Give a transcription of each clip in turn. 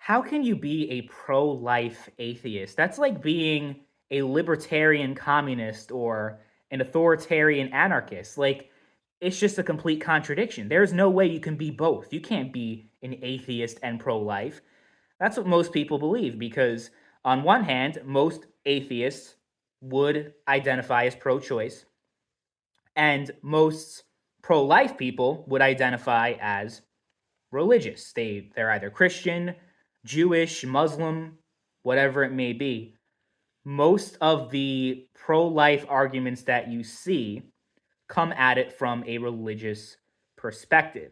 How can you be a pro-life atheist? That's like being a libertarian communist or an authoritarian anarchist. Like, it's just a complete contradiction. There's no way you can be both. You can't be an atheist and pro-life. That's what most people believe because, on one hand, most atheists would identify as pro-choice, and most pro-life people would identify as religious. They're either Christian, Jewish, Muslim, whatever it may be. Most of the pro-life arguments that you see come at it from a religious perspective.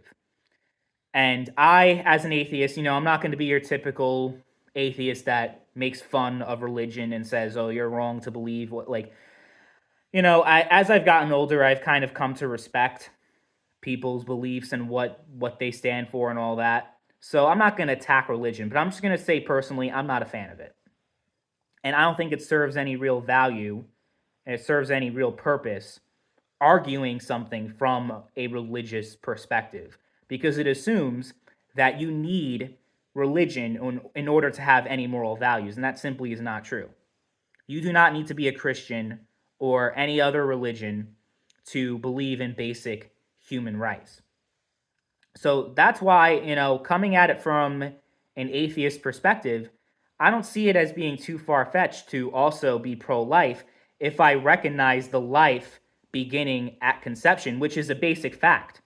And I, as an atheist, I'm not going to be your typical atheist that makes fun of religion and says, "Oh, you're wrong to believe what." As I've gotten older, I've kind of come to respect people's beliefs and what they stand for and all that. So I'm not going to attack religion, but I'm just going to say personally, I'm not a fan of it. And I don't think it serves any real value and it serves any real purpose arguing something from a religious perspective because it assumes that you need religion in order to have any moral values, and that simply is not true. You do not need to be a Christian or any other religion to believe in basic human rights. So that's why, coming at it from an atheist perspective, I don't see it as being too far-fetched to also be pro-life if I recognize the life beginning at conception, which is a basic fact.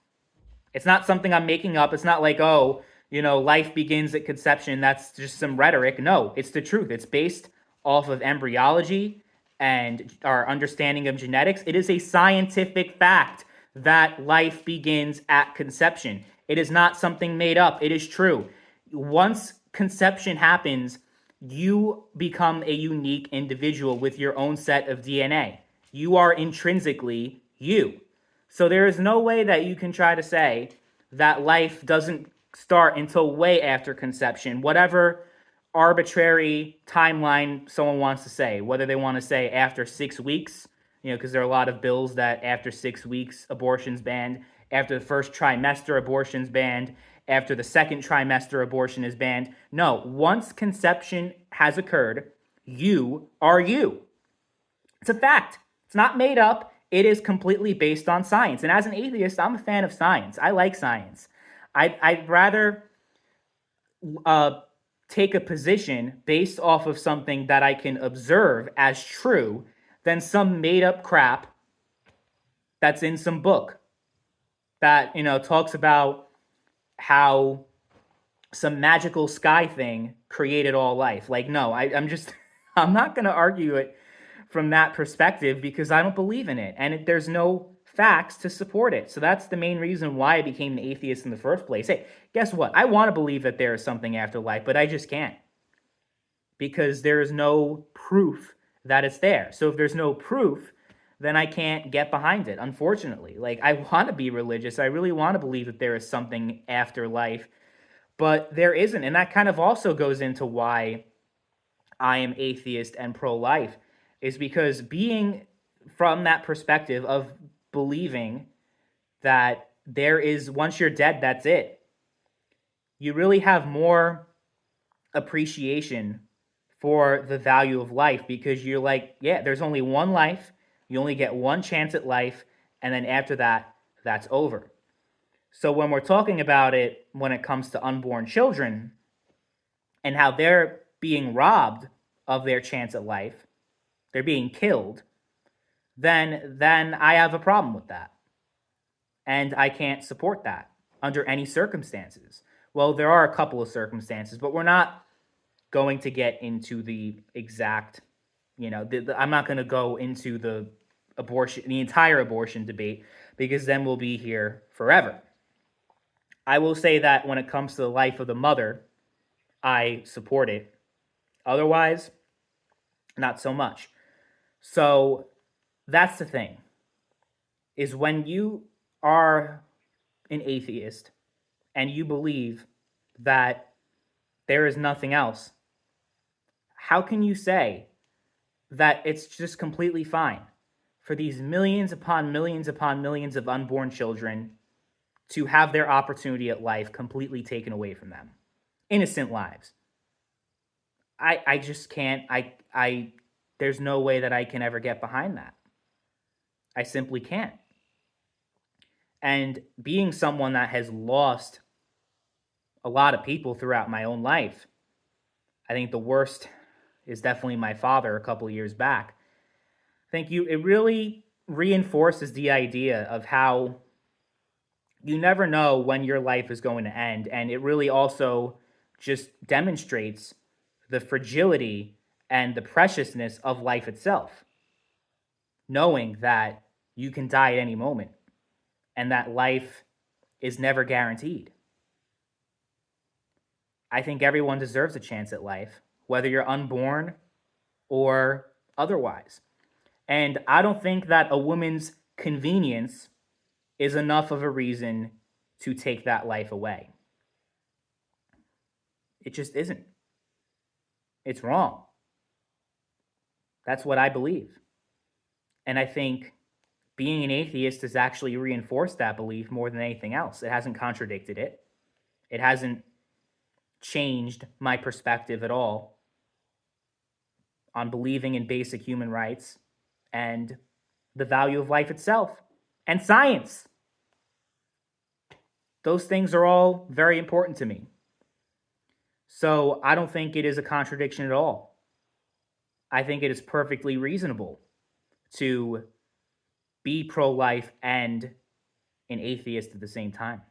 It's not something I'm making up. It's not like, life begins at conception. That's just some rhetoric. No, it's the truth. It's based off of embryology and our understanding of genetics. It is a scientific fact that life begins at conception. It is not something made up. It is true. Once conception happens, you become a unique individual with your own set of DNA. You are intrinsically you. So there is no way that you can try to say that life doesn't start until way after conception, whatever arbitrary timeline someone wants to say, whether they want to say after 6 weeks, because there are a lot of bills that after 6 weeks, abortion's banned, after the first trimester, abortion's banned, after the second trimester, abortion is banned. No, once conception has occurred, you are you. It's a fact. It's not made up. It is completely based on science. And as an atheist, I'm a fan of science. I like science. I'd rather take a position based off of something that I can observe as true than some made-up crap that's in some book that, talks about how some magical sky thing created all life. Like, no, I'm not going to argue it from that perspective because I don't believe in it. And there's no facts to support it. So that's the main reason why I became an atheist in the first place. Hey, guess what? I want to believe that there is something after life, but I just can't because there is no proof that it's there. So if there's no proof, then I can't get behind it, unfortunately. Like, I want to be religious. I really want to believe that there is something after life, but there isn't. And that kind of also goes into why I am atheist and pro-life, is because being from that perspective of believing that there is, once you're dead, that's it, you really have more appreciation for the value of life because you're like, yeah, there's only one life. You only get one chance at life. And then after that, that's over. So when we're talking about it, when it comes to unborn children and how they're being robbed of their chance at life, they're being killed, then I have a problem with that. And I can't support that under any circumstances. Well, there are a couple of circumstances, but we're not going to get into the exact, I'm not going to go into the entire abortion debate, because then we'll be here forever. I will say that when it comes to the life of the mother, I support it. Otherwise, not so much. So that's the thing, is when you are an atheist and you believe that there is nothing else, how can you say that it's just completely fine for these millions upon millions upon millions of unborn children to have their opportunity at life completely taken away from them? Innocent lives. I just can't. I there's no way that I can ever get behind that. I simply can't. And being someone that has lost a lot of people throughout my own life, I think the worst is definitely my father a couple of years back. I think it really reinforces the idea of how you never know when your life is going to end, and it really also just demonstrates the fragility and the preciousness of life itself, knowing that you can die at any moment and that life is never guaranteed. I think everyone deserves a chance at life, whether you're unborn or otherwise. And I don't think that a woman's convenience is enough of a reason to take that life away. It just isn't. It's wrong. That's what I believe. And I think being an atheist has actually reinforced that belief more than anything else. It hasn't contradicted it, it hasn't changed my perspective at all on believing in basic human rights and the value of life itself and science. Those things are all very important to me. So I don't think it is a contradiction at all. I think it is perfectly reasonable to be pro life and an atheist at the same time.